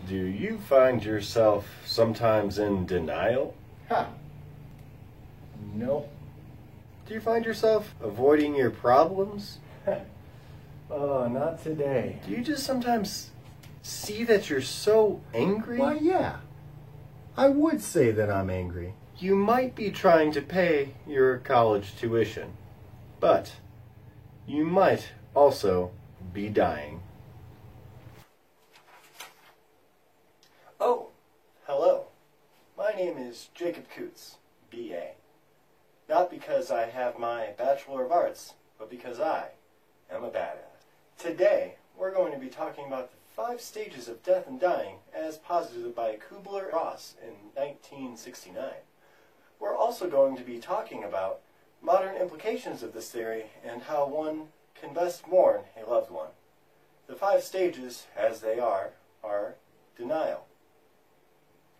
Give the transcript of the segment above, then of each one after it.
Do you find yourself sometimes in denial? Ha! No. Do you find yourself avoiding your problems? Oh, not today. Do you just sometimes see that you're so angry? Why, yeah. I would say that I'm angry. You might be trying to pay your college tuition, but you might also be dying. Oh, hello. My name is Jacob Coots, B.A. Not because I have my Bachelor of Arts, but because I am a badass. Today, we're going to be talking about the 5 stages of death and dying as posited by Kubler-Ross in 1969. We're also going to be talking about modern implications of this theory and how one can best mourn a loved one. The 5 stages, as they are denial,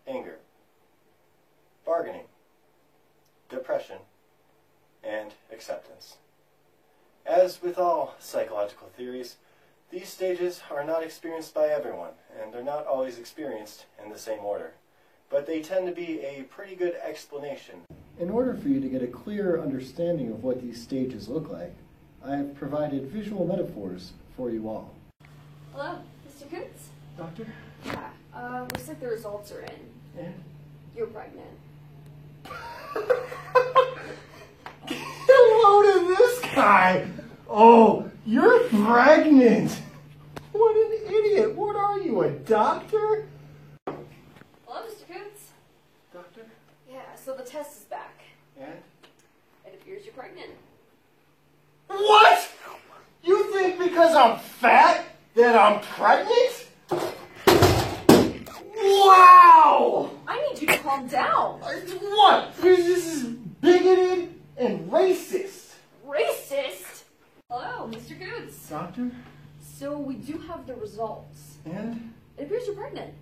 anger, bargaining, depression, and acceptance. As with all psychological theories, these stages are not experienced by everyone, and they're not always experienced in the same order. But they tend to be a pretty good explanation. In order for you to get a clearer understanding of what these stages look like, I have provided visual metaphors for you all. Hello, Mr. Coots? Doctor? Yeah, looks like the results are in. And? You're pregnant. Hello to this guy! Oh, you're pregnant! What an idiot! What are you, a doctor? Hello, Mr. Coots? Doctor? Yeah, so the test is back. And? It appears you're pregnant. What? You think because I'm fat that I'm pregnant? Wow! I need you to calm down. What? This is bigoted and racist. Racist? Hello, Mr. Coots. Doctor? So we do have the results. And? It appears you're pregnant.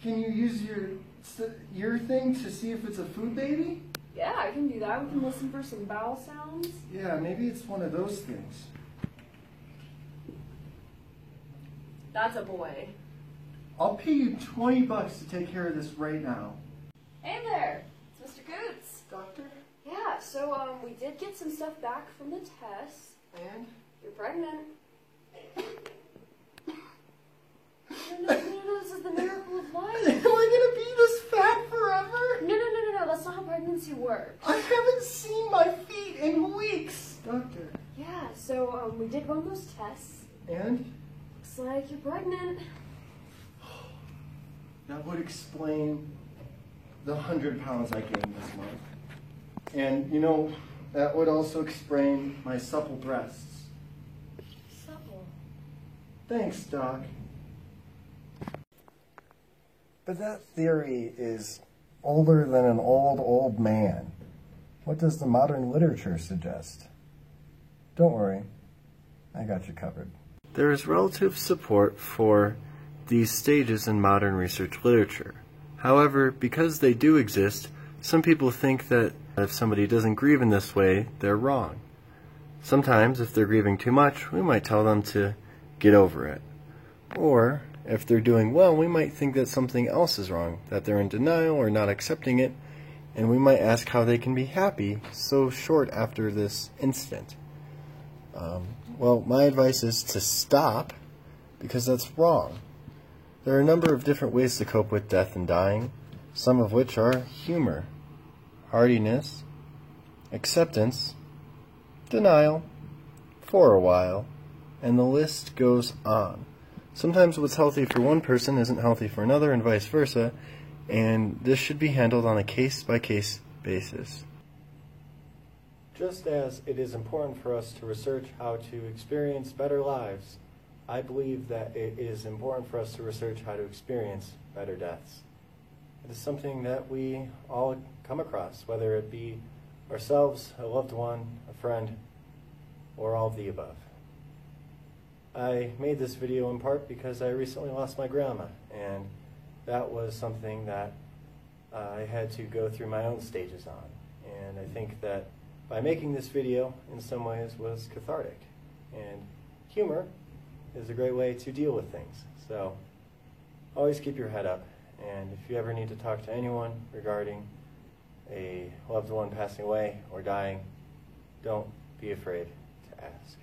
Can you use your thing to see if it's a food baby? Yeah, I can do that. We can listen for some bowel sounds. Yeah, maybe it's one of those things. That's a boy. I'll pay you $20 to take care of this right now. Hey there, it's Mr. Coots. Doctor? Yeah, so we did get some stuff back from the test. And? You're pregnant. No, this is the miracle of life. Am I gonna be this fat forever? No, that's not how pregnancy works. I haven't seen my feet in weeks. Doctor. Yeah, so we did run those tests. And? Looks like you're pregnant. That would explain the 100 pounds I gained this month. And, you know, that would also explain my supple breasts. Supple. Thanks, Doc. But that theory is older than an old man. What does the modern literature suggest? Don't worry, I got you covered. There is relative support for these stages in modern research literature. However, because they do exist, some people think that if somebody doesn't grieve in this way, they're wrong. Sometimes, if they're grieving too much, we might tell them to get over it. Or, if they're doing well, we might think that something else is wrong, that they're in denial or not accepting it, and we might ask how they can be happy so short after this incident. Well, my advice is to stop, because that's wrong. There are a number of different ways to cope with death and dying, some of which are humor, hardiness, acceptance, denial, for a while, and the list goes on. Sometimes what's healthy for one person isn't healthy for another, and vice versa, and this should be handled on a case-by-case basis. Just as it is important for us to research how to experience better lives, I believe that it is important for us to research how to experience better deaths. It is something that we all come across, whether it be ourselves, a loved one, a friend, or all of the above. I made this video in part because I recently lost my grandma, and that was something that I had to go through my own stages on. And I think that by making this video, in some ways, was cathartic. And humor is a great way to deal with things. So always keep your head up, and if you ever need to talk to anyone regarding a loved one passing away or dying, don't be afraid to ask.